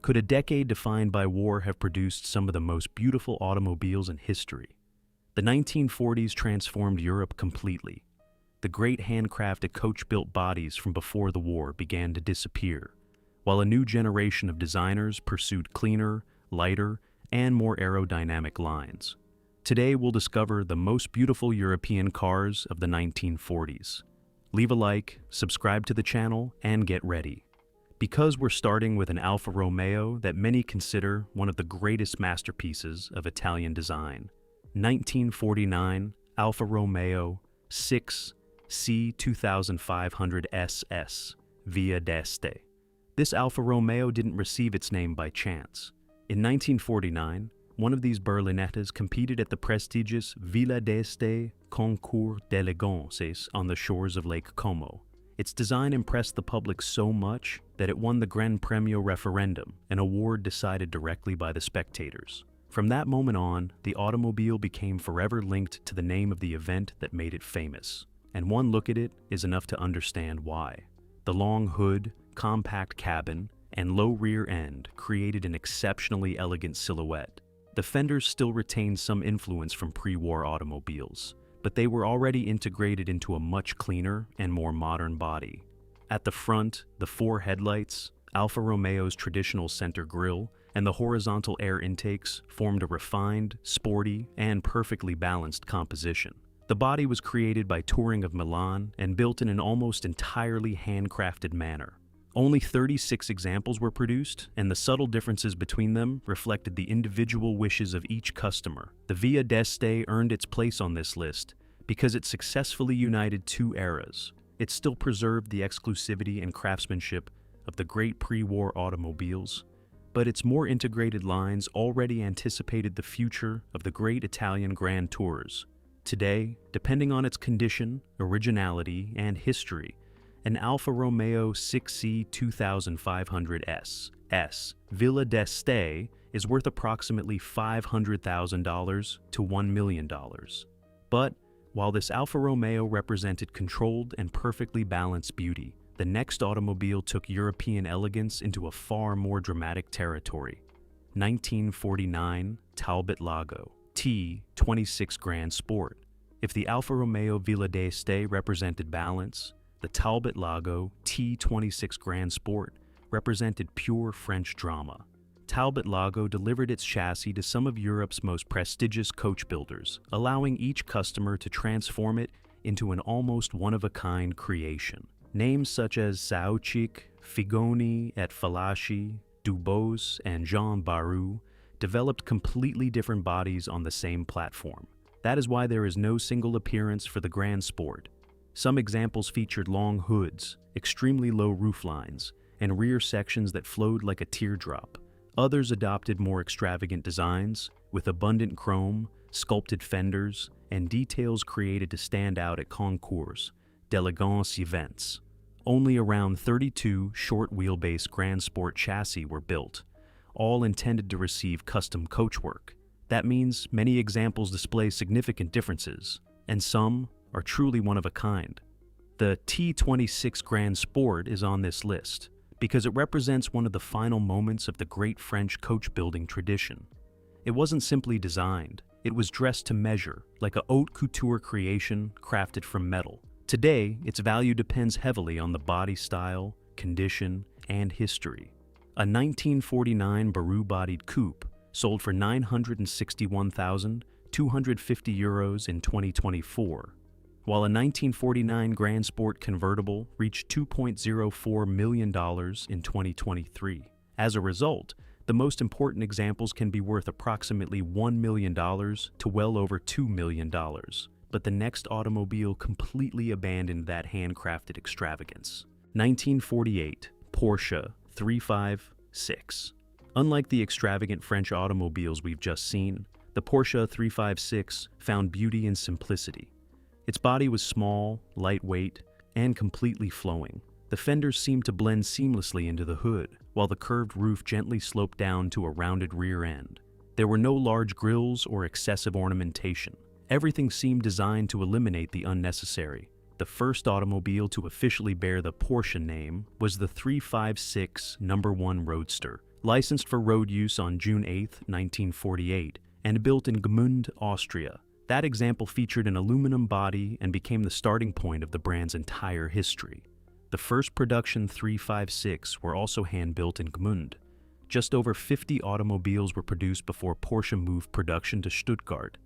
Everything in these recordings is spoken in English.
Could a decade defined by war have produced some of the most beautiful automobiles in history? The 1940s transformed Europe completely. The great handcrafted coach-built bodies from before the war began to disappear, while a new generation of designers pursued cleaner, lighter, and more aerodynamic lines. Today we'll discover the most beautiful European cars of the 1940s. Leave a like, subscribe to the channel, and get ready. Because we're starting with an Alfa Romeo that many consider one of the greatest masterpieces of Italian design. 1949 Alfa Romeo 6 C2500 SS Via d'Este. This Alfa Romeo didn't receive its name by chance. In 1949, one of these Berlinettas competed at the prestigious Villa d'Este Concours d'Elegance on the shores of Lake Como. Its design impressed the public so much that it won the Gran Premio referendum, an award decided directly by the spectators. From that moment on, the automobile became forever linked to the name of the event that made it famous. And one look at it is enough to understand why. The long hood, compact cabin, and low rear end created an exceptionally elegant silhouette. The fenders still retained some influence from pre-war automobiles, but they were already integrated into a much cleaner and more modern body. At the front, the four headlights, Alfa Romeo's traditional center grille, and the horizontal air intakes formed a refined, sporty, and perfectly balanced composition. The body was created by Touring of Milan and built in an almost entirely handcrafted manner. Only 36 examples were produced, and the subtle differences between them reflected the individual wishes of each customer. The Via d'Este earned its place on this list because it successfully united two eras. It still preserved the exclusivity and craftsmanship of the great pre-war automobiles, but its more integrated lines already anticipated the future of the great Italian Grand Tours. Today, depending on its condition, originality, and history, an Alfa Romeo 6C 2500 S Villa d'Este is worth approximately $500,000 to $1 million. But while this Alfa Romeo represented controlled and perfectly balanced beauty, the next automobile took European elegance into a far more dramatic territory. 1949 Talbot-Lago T26 Grand Sport. If the Alfa Romeo Villa d'Este represented balance, the Talbot-Lago T26 Grand Sport represented pure French drama. Talbot-Lago delivered its chassis to some of Europe's most prestigious coach builders, allowing each customer to transform it into an almost one-of-a-kind creation. Names such as Saucik, Figoni et Falaschi, Dubose, and Jean Barrou developed completely different bodies on the same platform. That is why there is no single appearance for the Grand Sport. Some examples featured long hoods, extremely low rooflines, and rear sections that flowed like a teardrop. Others adopted more extravagant designs, with abundant chrome, sculpted fenders, and details created to stand out at concours d'Elegance events. Only around 32 short-wheelbase Grand Sport chassis were built, all intended to receive custom coachwork. That means many examples display significant differences, and some are truly one of a kind. The T26 Grand Sport is on this list because it represents one of the final moments of the great French coach building tradition. It wasn't simply designed, it was dressed to measure, like a haute couture creation crafted from metal. Today, its value depends heavily on the body style, condition, and history. A 1949 Barrou-bodied coupe sold for €961,250 in 2024, while a 1949 Grand Sport convertible reached $2.04 million in 2023. As a result, the most important examples can be worth approximately $1 million to well over $2 million. But the next automobile completely abandoned that handcrafted extravagance. 1948 Porsche 356. Unlike the extravagant French automobiles we've just seen, the Porsche 356 found beauty in simplicity. Its body was small, lightweight, and completely flowing. The fenders seemed to blend seamlessly into the hood, while the curved roof gently sloped down to a rounded rear end. There were no large grilles or excessive ornamentation. Everything seemed designed to eliminate the unnecessary. The first automobile to officially bear the Porsche name was the 356 No. 1 Roadster, Licensed for road use on June 8, 1948, and built in Gmünd, Austria, that example featured an aluminum body and became the starting point of the brand's entire history. The first production 356 were also hand-built in Gmünd. Just over 50 automobiles were produced before Porsche moved production to Stuttgart,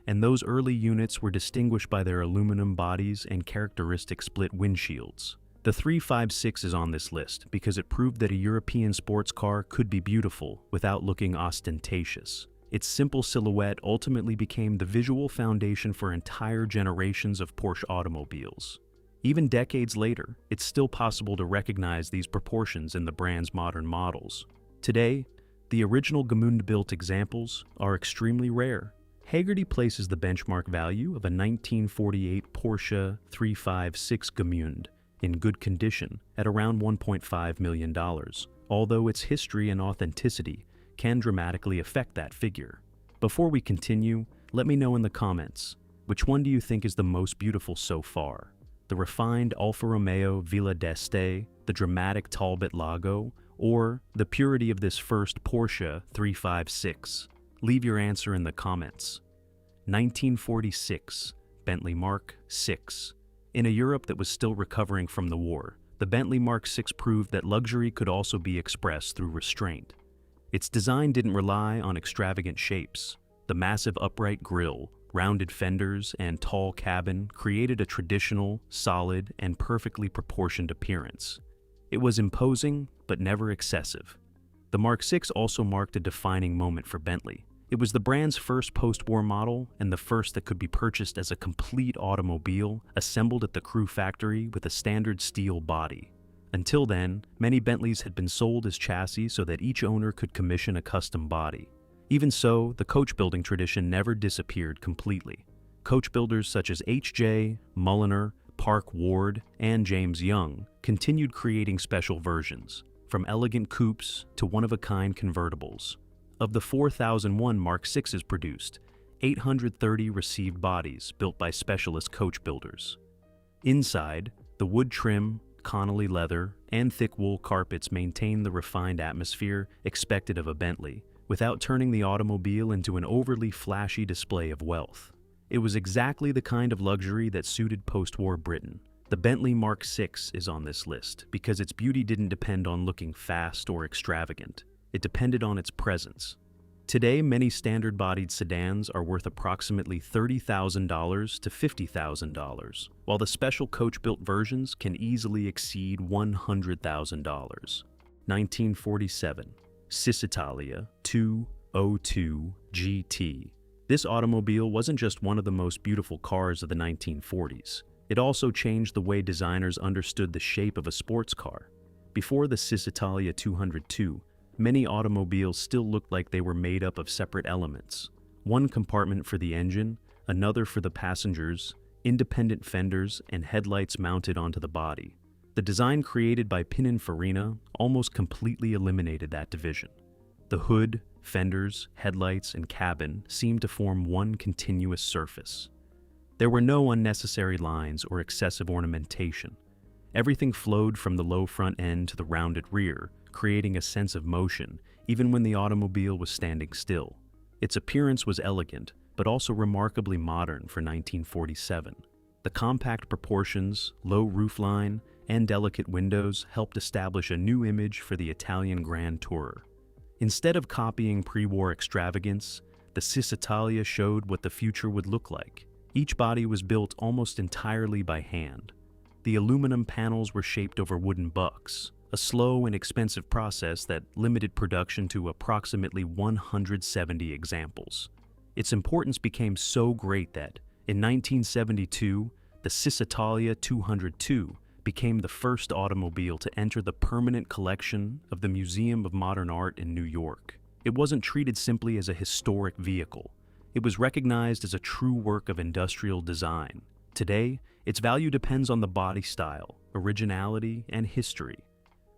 and those early units were distinguished by their aluminum bodies and characteristic split windshields. The 356 is on this list because it proved that a European sports car could be beautiful without looking ostentatious. Its simple silhouette ultimately became the visual foundation for entire generations of Porsche automobiles. Even decades later, it's still possible to recognize these proportions in the brand's modern models. Today, the original Gmünd-built examples are extremely rare. Hagerty places the benchmark value of a 1948 Porsche 356 Gmünd in good condition at around $1.5 million, although its history and authenticity can dramatically affect that figure. Before we continue, let me know in the comments, which one do you think is the most beautiful so far? The refined Alfa Romeo Villa d'Este, the dramatic Talbot-Lago, or the purity of this first Porsche 356? Leave your answer in the comments. 1946, Bentley Mark VI. In a Europe that was still recovering from the war, the Bentley Mark VI proved that luxury could also be expressed through restraint. Its design didn't rely on extravagant shapes. The massive upright grille, rounded fenders, and tall cabin created a traditional, solid, and perfectly proportioned appearance. It was imposing, but never excessive. The Mark VI also marked a defining moment for Bentley. It was the brand's first post-war model and the first that could be purchased as a complete automobile assembled at the Crewe factory with a standard steel body. Until then, many Bentleys had been sold as chassis so that each owner could commission a custom body. Even so, the coach building tradition never disappeared completely. Coach builders such as H.J., Mulliner, Park Ward, and James Young continued creating special versions, from elegant coupes to one-of-a-kind convertibles. Of the 4,001 Mark VIs produced, 830 received bodies built by specialist coach builders. Inside, the wood trim, Connolly leather, and thick wool carpets maintain the refined atmosphere expected of a Bentley, without turning the automobile into an overly flashy display of wealth. It was exactly the kind of luxury that suited post-war Britain. The Bentley Mark VI is on this list because its beauty didn't depend on looking fast or extravagant. It depended on its presence. Today, many standard-bodied sedans are worth approximately $30,000 to $50,000, while the special coach-built versions can easily exceed $100,000. 1947, Cisitalia 202 GT. This automobile wasn't just one of the most beautiful cars of the 1940s. It also changed the way designers understood the shape of a sports car. Before the Cisitalia 202, many automobiles still looked like they were made up of separate elements. One compartment for the engine, another for the passengers, independent fenders, and headlights mounted onto the body. The design created by Pininfarina almost completely eliminated that division. The hood, fenders, headlights, and cabin seemed to form one continuous surface. There were no unnecessary lines or excessive ornamentation. Everything flowed from the low front end to the rounded rear, creating a sense of motion, even when the automobile was standing still. Its appearance was elegant, but also remarkably modern for 1947. The compact proportions, low roofline, and delicate windows helped establish a new image for the Italian Grand Tourer. Instead of copying pre-war extravagance, the Cisitalia showed what the future would look like. Each body was built almost entirely by hand. The aluminum panels were shaped over wooden bucks, a slow and expensive process that limited production to approximately 170 examples. Its importance became so great that, in 1972, the Cisitalia 202 became the first automobile to enter the permanent collection of the Museum of Modern Art in New York. It wasn't treated simply as a historic vehicle. It was recognized as a true work of industrial design. Today, its value depends on the body style, originality, and history.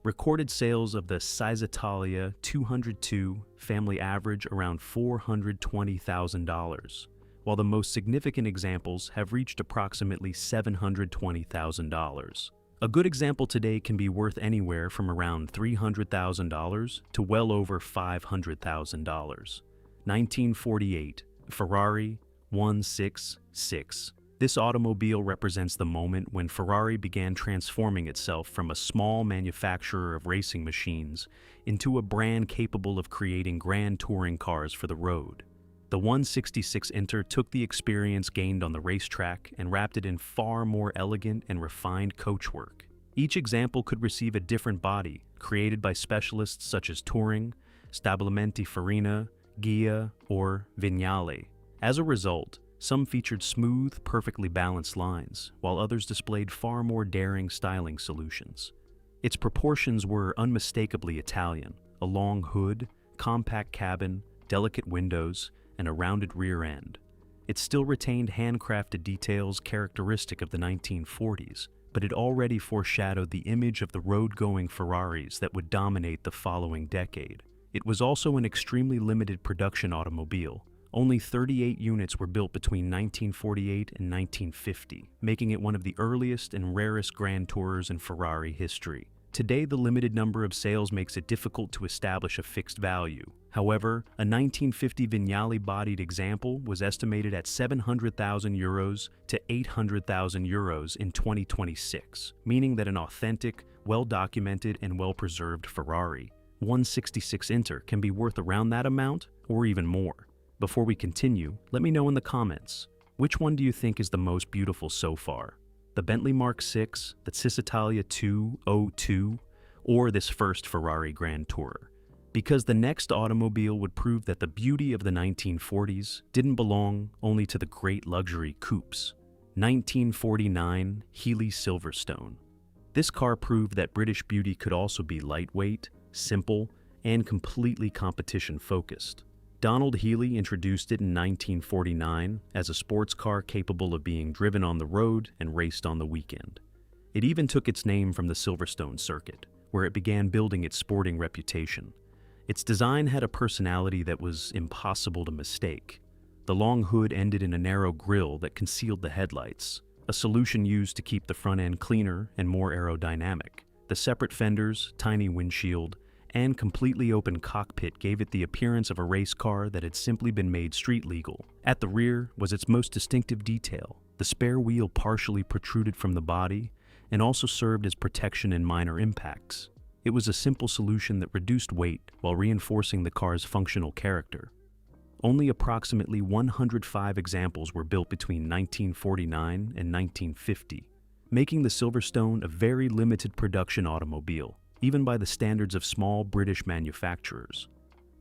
Recorded sales of the Cisitalia 202 family average around $420,000, while the most significant examples have reached approximately $720,000. A good example today can be worth anywhere from around $300,000 to well over $500,000. 1948, Ferrari 166. This automobile represents the moment when Ferrari began transforming itself from a small manufacturer of racing machines into a brand capable of creating grand touring cars for the road. The 166 Inter took the experience gained on the racetrack and wrapped it in far more elegant and refined coachwork. Each example could receive a different body, created by specialists such as Touring, Stabilimenti Farina, Ghia, or Vignale. As a result, some featured smooth, perfectly balanced lines, while others displayed far more daring styling solutions. Its proportions were unmistakably Italian: a long hood, compact cabin, delicate windows, and a rounded rear end. It still retained handcrafted details characteristic of the 1940s, but it already foreshadowed the image of the road-going Ferraris that would dominate the following decade. It was also an extremely limited production automobile. Only 38 units were built between 1948 and 1950, making it one of the earliest and rarest Grand Tourers in Ferrari history. Today, the limited number of sales makes it difficult to establish a fixed value. However, a 1950 Vignale-bodied example was estimated at €700,000 to €800,000 in 2026, meaning that an authentic, well-documented, and well-preserved Ferrari 166 Inter can be worth around that amount or even more. Before we continue, let me know in the comments, which one do you think is the most beautiful so far? The Bentley Mark VI, the Cisitalia 202, or this first Ferrari Grand Tourer? Because the next automobile would prove that the beauty of the 1940s didn't belong only to the great luxury coupes. 1949 Healey Silverstone. This car proved that British beauty could also be lightweight, simple, and completely competition-focused. Donald Healey introduced it in 1949 as a sports car capable of being driven on the road and raced on the weekend. It even took its name from the Silverstone circuit, where it began building its sporting reputation. Its design had a personality that was impossible to mistake. The long hood ended in a narrow grille that concealed the headlights, a solution used to keep the front end cleaner and more aerodynamic. The separate fenders, tiny windshield, and completely open cockpit gave it the appearance of a race car that had simply been made street legal. At the rear was its most distinctive detail. The spare wheel partially protruded from the body and also served as protection in minor impacts. It was a simple solution that reduced weight while reinforcing the car's functional character. Only approximately 105 examples were built between 1949 and 1950, making the Silverstone a very limited production automobile, even by the standards of small British manufacturers.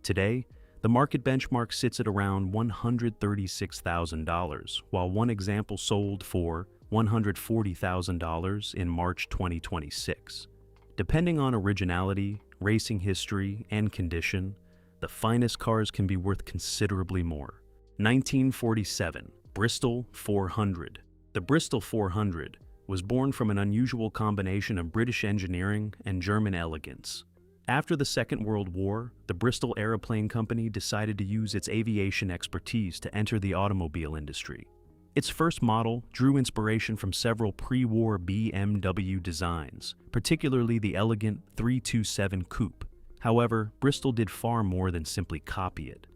Today, the market benchmark sits at around $136,000, while one example sold for $140,000 in March 2026. Depending on originality, racing history, and condition, the finest cars can be worth considerably more. 1947 Bristol 400. The Bristol 400 was born from an unusual combination of British engineering and German elegance. After the Second World War, the Bristol Aeroplane Company decided to use its aviation expertise to enter the automobile industry. Its first model drew inspiration from several pre-war BMW designs, particularly the elegant 327 Coupe. However, Bristol did far more than simply copy it.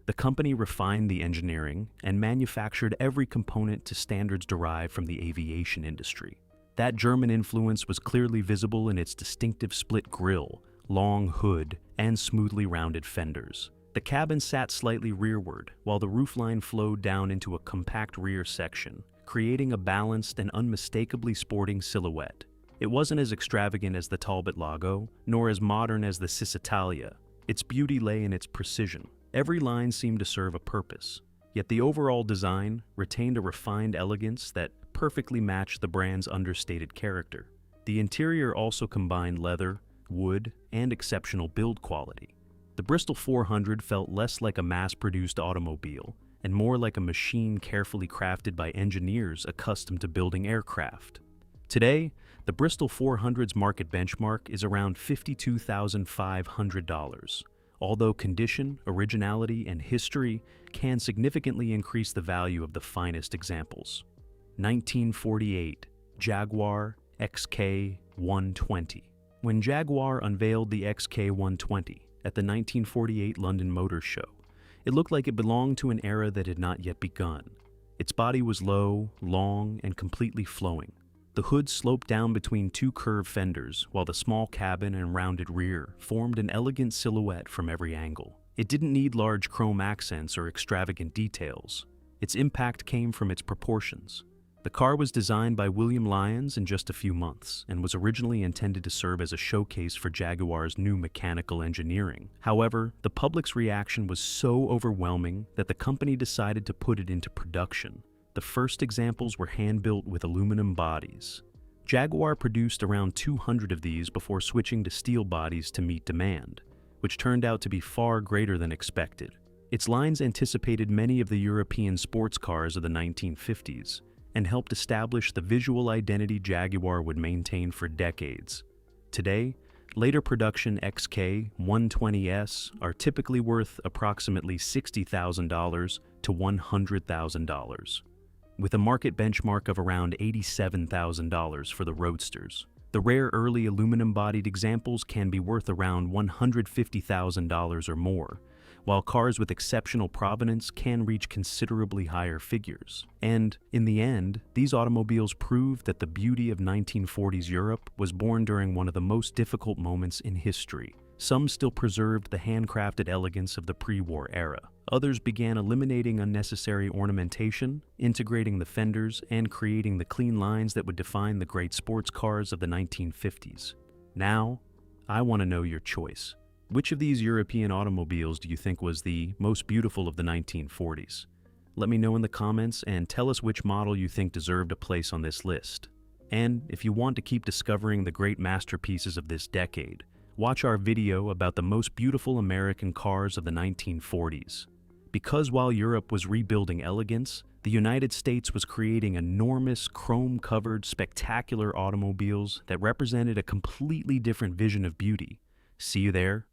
The company refined the engineering and manufactured every component to standards derived from the aviation industry. That German influence was clearly visible in its distinctive split grille, long hood, and smoothly rounded fenders. The cabin sat slightly rearward, while the roofline flowed down into a compact rear section, creating a balanced and unmistakably sporting silhouette. It wasn't as extravagant as the Talbot-Lago, nor as modern as the Cisitalia. Its beauty lay in its precision. Every line seemed to serve a purpose, yet the overall design retained a refined elegance that perfectly matched the brand's understated character. The interior also combined leather, wood, and exceptional build quality. The Bristol 400 felt less like a mass-produced automobile and more like a machine carefully crafted by engineers accustomed to building aircraft. Today, the Bristol 400's market benchmark is around $52,500. Although condition, originality, and history can significantly increase the value of the finest examples. 1948 Jaguar XK120. When Jaguar unveiled the XK120 at the 1948 London Motor Show, it looked like it belonged to an era that had not yet begun. Its body was low, long, and completely flowing. The hood sloped down between two curved fenders, while the small cabin and rounded rear formed an elegant silhouette from every angle. It didn't need large chrome accents or extravagant details. Its impact came from its proportions. The car was designed by William Lyons in just a few months and was originally intended to serve as a showcase for Jaguar's new mechanical engineering. However, the public's reaction was so overwhelming that the company decided to put it into production. The first examples were hand-built with aluminum bodies. Jaguar produced around 200 of these before switching to steel bodies to meet demand, which turned out to be far greater than expected. Its lines anticipated many of the European sports cars of the 1950s and helped establish the visual identity Jaguar would maintain for decades. Today, later production XK120s are typically worth approximately $60,000 to $100,000, with a market benchmark of around $87,000 for the Roadsters. The rare early aluminum-bodied examples can be worth around $150,000 or more, while cars with exceptional provenance can reach considerably higher figures. And, in the end, these automobiles prove that the beauty of 1940s Europe was born during one of the most difficult moments in history. Some still preserved the handcrafted elegance of the pre-war era. Others began eliminating unnecessary ornamentation, integrating the fenders, and creating the clean lines that would define the great sports cars of the 1950s. Now, I want to know your choice. Which of these European automobiles do you think was the most beautiful of the 1940s? Let me know in the comments and tell us which model you think deserved a place on this list. And if you want to keep discovering the great masterpieces of this decade, watch our video about the most beautiful American cars of the 1940s. Because while Europe was rebuilding elegance, the United States was creating enormous, chrome-covered, spectacular automobiles that represented a completely different vision of beauty. See you there.